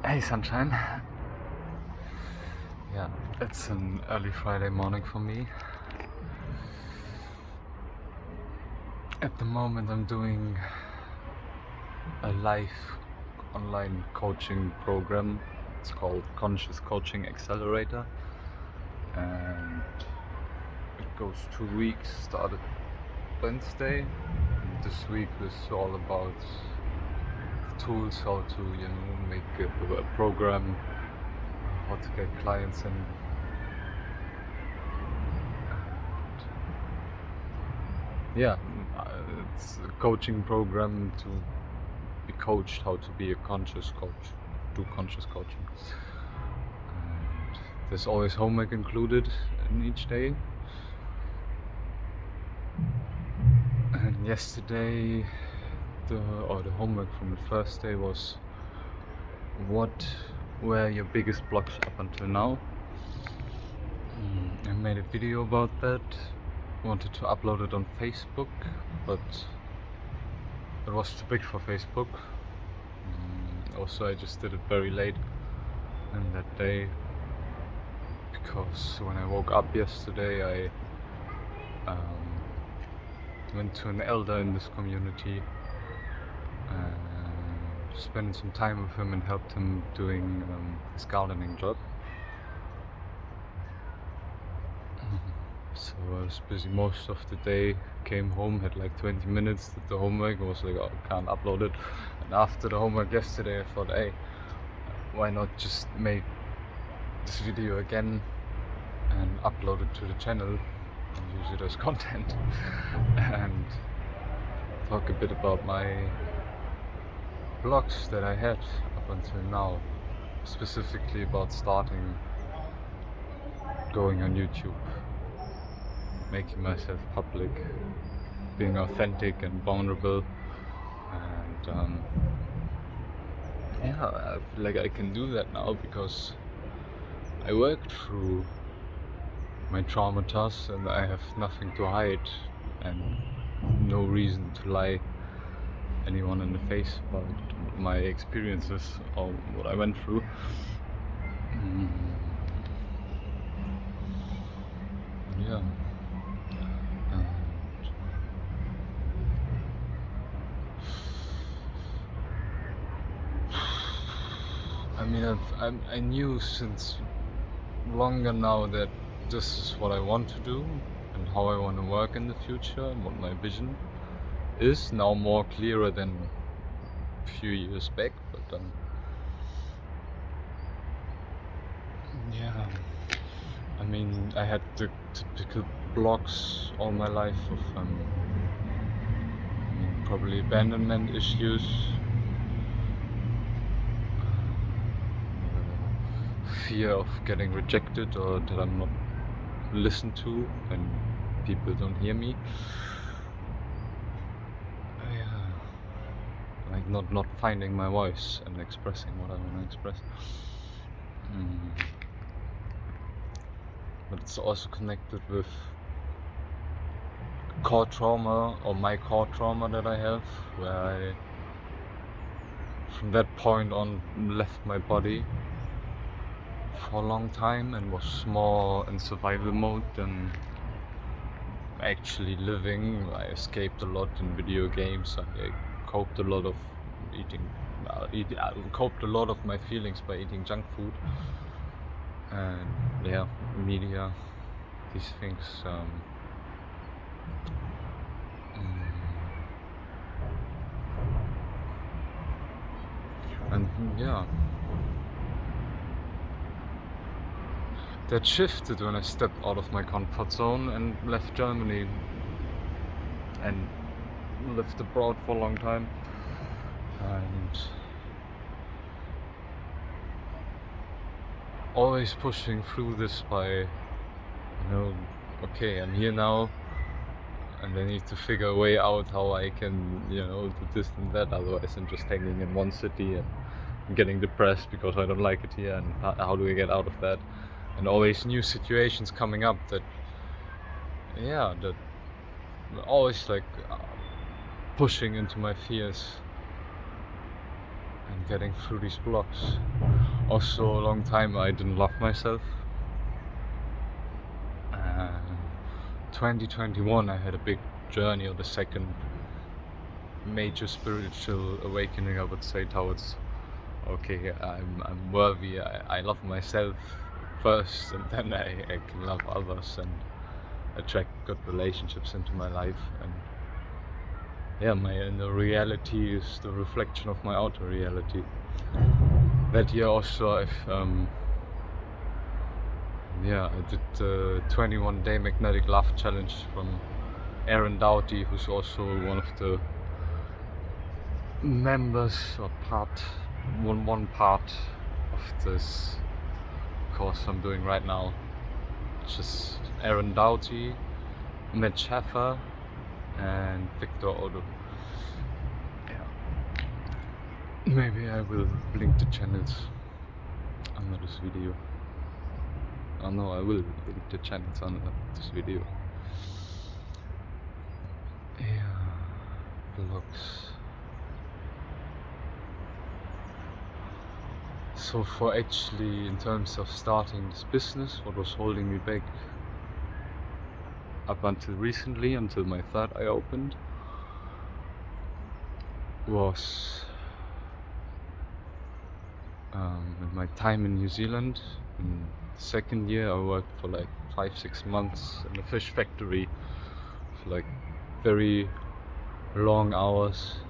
Hey sunshine. Yeah, it's an early Friday morning for me. At the moment I'm doing a live online coaching program. It's called Conscious Coaching Accelerator, and it goes 2 weeks, started Wednesday, and this week was all about the tools, how to make a program, how to get clients in. Yeah, it's a coaching program to be coached how to be a conscious coach, do conscious coaching. And there's always homework included in each day. And yesterday, the homework from the first day was, what were your biggest blocks up until now? I made a video about that. Wanted to upload it on Facebook, but it was too big for Facebook. Also, I just did it very late in that day, because when I woke up yesterday, I went to an elder in this community and spent some time with him and helped him doing his gardening job. So I was busy most of the day, came home, had like 20 minutes, did the homework, and was like, oh, I can't upload it. And after the homework yesterday I thought, hey, why not just make this video again and upload it to the channel and use it as content and talk a bit about my blogs that I had up until now, specifically about starting going on YouTube, making myself public, being authentic and vulnerable, and yeah, I feel like I can do that now because I worked through my traumas and I have nothing to hide and no reason to lie anyone in the face about my experiences or what I went through. Yeah. I mean, I knew since longer now that this is what I want to do and how I want to work in the future and what my vision is now more clearer than a few years back, but yeah, I mean, I had the typical blocks all my life of probably abandonment issues, fear of getting rejected or that I'm not listened to and people don't hear me. Yeah, like not finding my voice and expressing what I want to express. But it's also connected with core trauma, or my core trauma that I have, where I from that point on left my body for a long time and was more in survival mode than actually living. I escaped a lot in video games. I coped a lot of coped a lot of my feelings by eating junk food and media, these things. And yeah, that shifted when I stepped out of my comfort zone and left Germany and lived abroad for a long time, and always pushing through this by, okay, I'm here now and I need to figure a way out how I can, do this and that, otherwise I'm just hanging in one city and getting depressed because I don't like it here, and how do I get out of that? And always new situations coming up that always like pushing into my fears and getting through these blocks. Also, a long time I didn't love myself. 2021 I had a big journey, or the second major spiritual awakening, I would say, towards okay, I'm worthy, I love myself first, and then I can love others and attract good relationships into my life. And yeah, my inner reality is the reflection of my outer reality. That year also I did the 21-day magnetic love challenge from Aaron Doughty, who's also one of the members or one part of this course I'm doing right now. It's just Aaron Doughty, Matt Schaffer, and Victor Odo. Yeah. Maybe I will link the channels under this video. Oh no, I will link the channels under this video. Yeah, vlogs. So for actually, in terms of starting this business, what was holding me back up until recently, until my third eye opened, was my time in New Zealand. In the second year I worked for like 5-6 months in a fish factory for like very long hours.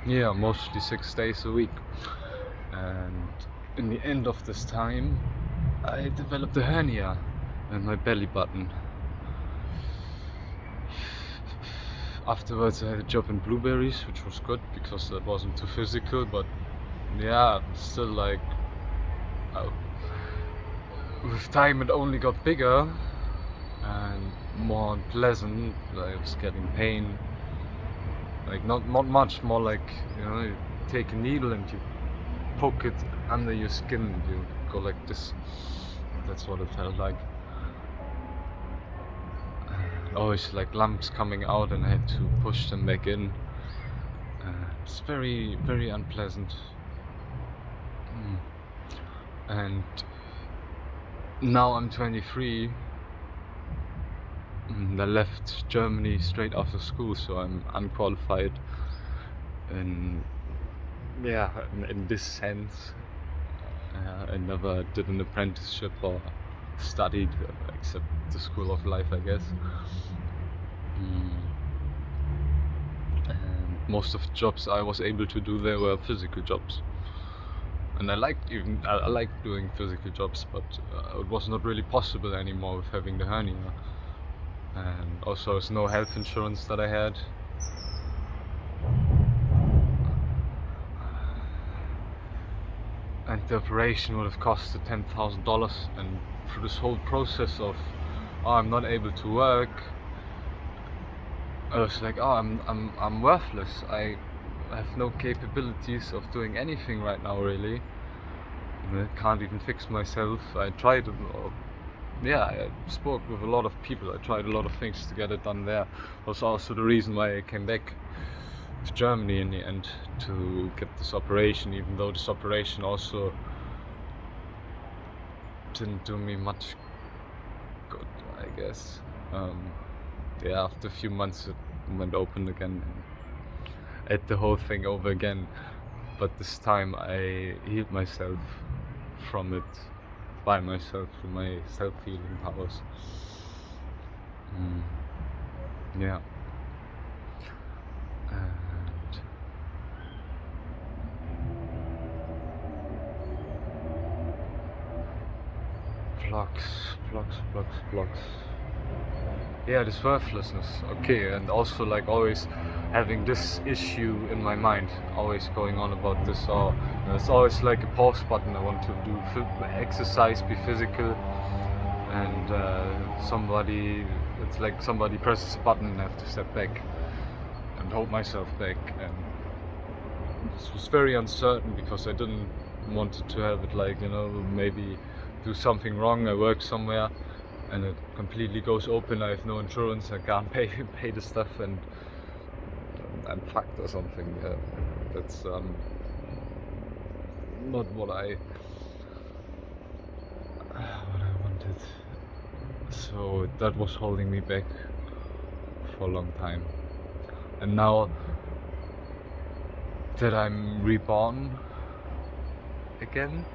Yeah, mostly 6 days a week. And in the end of this time I developed a hernia in my belly button. Afterwards I had a job in blueberries, which was good because that wasn't too physical, but yeah, still like with time it only got bigger and more unpleasant. I was getting pain, like not much, more like, you know, you take a needle and you poke it under your skin and you go like this. That's what it felt like. Always like lumps coming out and I had to push them back in. It's very, very unpleasant. And now I'm 23 and I left Germany straight after school, so I'm unqualified in this sense. I never did an apprenticeship or studied except the school of life, I guess. And most of the jobs I was able to do there were physical jobs, and I liked doing physical jobs, but it was not really possible anymore with having the hernia. And also there's no health insurance that I had. And the operation would have costed $10,000, and through this whole process of I'm not able to work, I was like, I'm worthless. I have no capabilities of doing anything right now, really. I can't even fix myself. I tried I spoke with a lot of people. I tried a lot of things to get it done there. Was also the reason why I came back to Germany in the end, to get this operation, even though this operation also didn't do me much good, I guess. After a few months it went open again and I had the whole thing over again, but this time I healed myself from it by myself through my self-healing powers. Yeah. And vlogs. Yeah, this worthlessness. Okay, and also like always having this issue in my mind, always going on about this. Or it's always like a pause button. I want to do exercise, be physical, and it's like somebody presses a button and I have to step back and hold myself back. And this was very uncertain because I didn't want it to have it like, you know, maybe do something wrong. I work somewhere and it completely goes open. I have no insurance. I can't pay the stuff, and I'm fucked or something. That's not what I wanted. So that was holding me back for a long time. And now that I'm reborn again,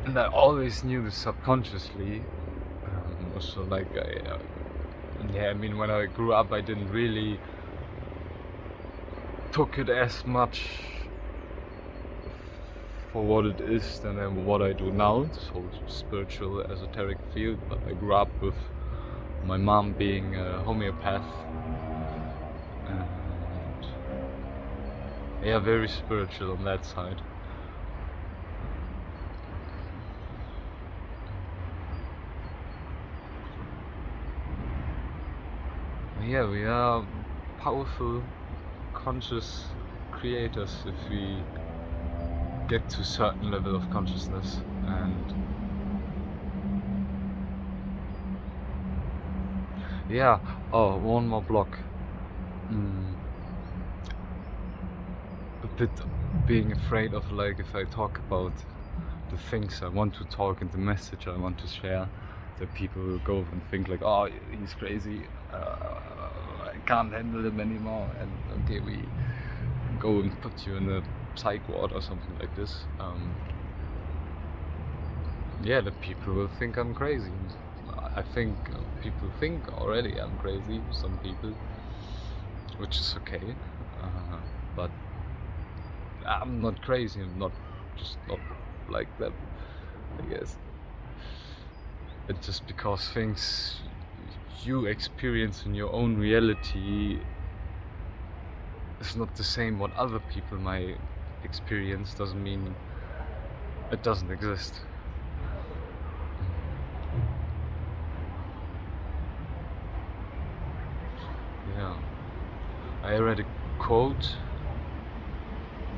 and I always knew this subconsciously. So like I mean, when I grew up, I didn't really took it as much for what it is than what I do now. This whole spiritual, esoteric field. But I grew up with my mom being a homeopath, and yeah, very spiritual on that side. Yeah, we are powerful, conscious creators if we get to a certain level of consciousness. And yeah, oh, one more block. A bit being afraid of, like, if I talk about the things I want to talk and the message I want to share, that people will go and think like, oh, he's crazy, I can't handle him anymore, and okay, we go and put you in a psych ward or something like this. Yeah, the people will think I'm crazy. I think people think already I'm crazy, some people, which is okay, but I'm not crazy, I'm just not like that, I guess. It's just because things you experience in your own reality is not the same what other people might experience, doesn't mean it doesn't exist. Yeah, I read a quote,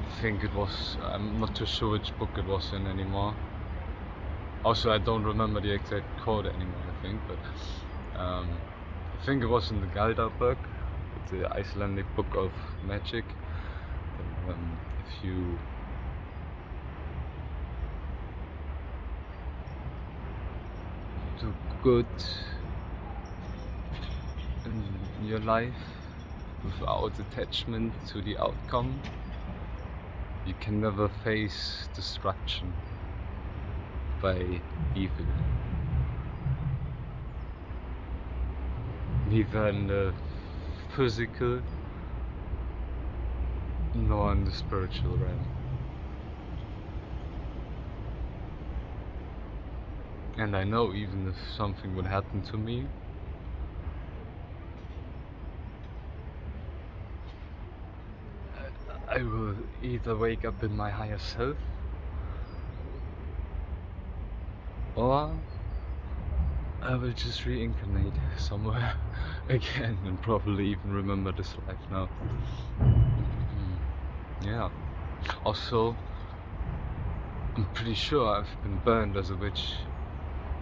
I think it was, I'm not too sure which book it was in anymore. Also, I don't remember the exact quote anymore, I think, but I think it was in the Galda-book, the Icelandic book of magic. If you do good in your life without attachment to the outcome, you can never face destruction by evil. Neither in the physical nor in the spiritual realm. And I know even if something would happen to me, I will either wake up in my higher self, or I will just reincarnate somewhere again and probably even remember this life now. Yeah. Also, I'm pretty sure I've been burned as a witch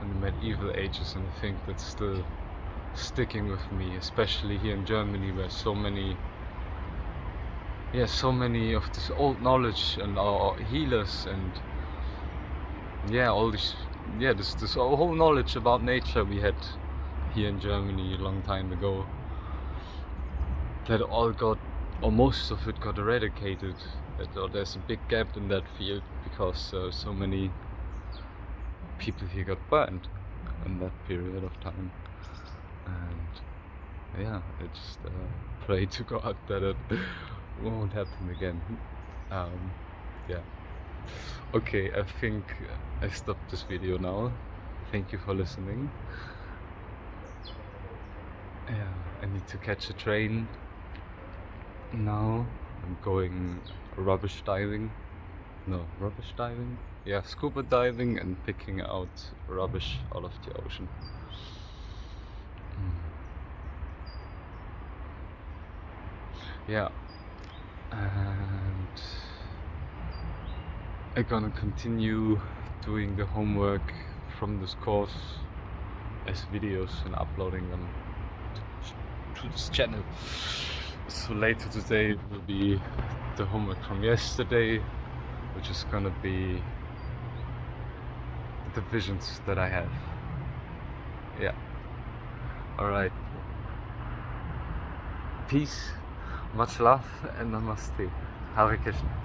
in the medieval ages, and I think that's still sticking with me, especially here in Germany, where so many of this old knowledge and our healers and all this this whole knowledge about nature we had here in Germany a long time ago, that all got, or most of it got eradicated. There's a big gap in that field because so many people here got burned in that period of time. And yeah, I just pray to God that it won't happen again. Yeah. Okay, I think I stopped this video now. Thank you for listening. Yeah, I need to catch a train now. I'm going rubbish diving. No, rubbish diving? Yeah, scuba diving and picking out rubbish out of the ocean. Yeah, and I'm gonna continue doing the homework from this course as videos and uploading them to this channel. So later today will be the homework from yesterday, which is gonna be the visions that I have. Yeah. Alright. Peace, much love, and namaste. Hare Krishna.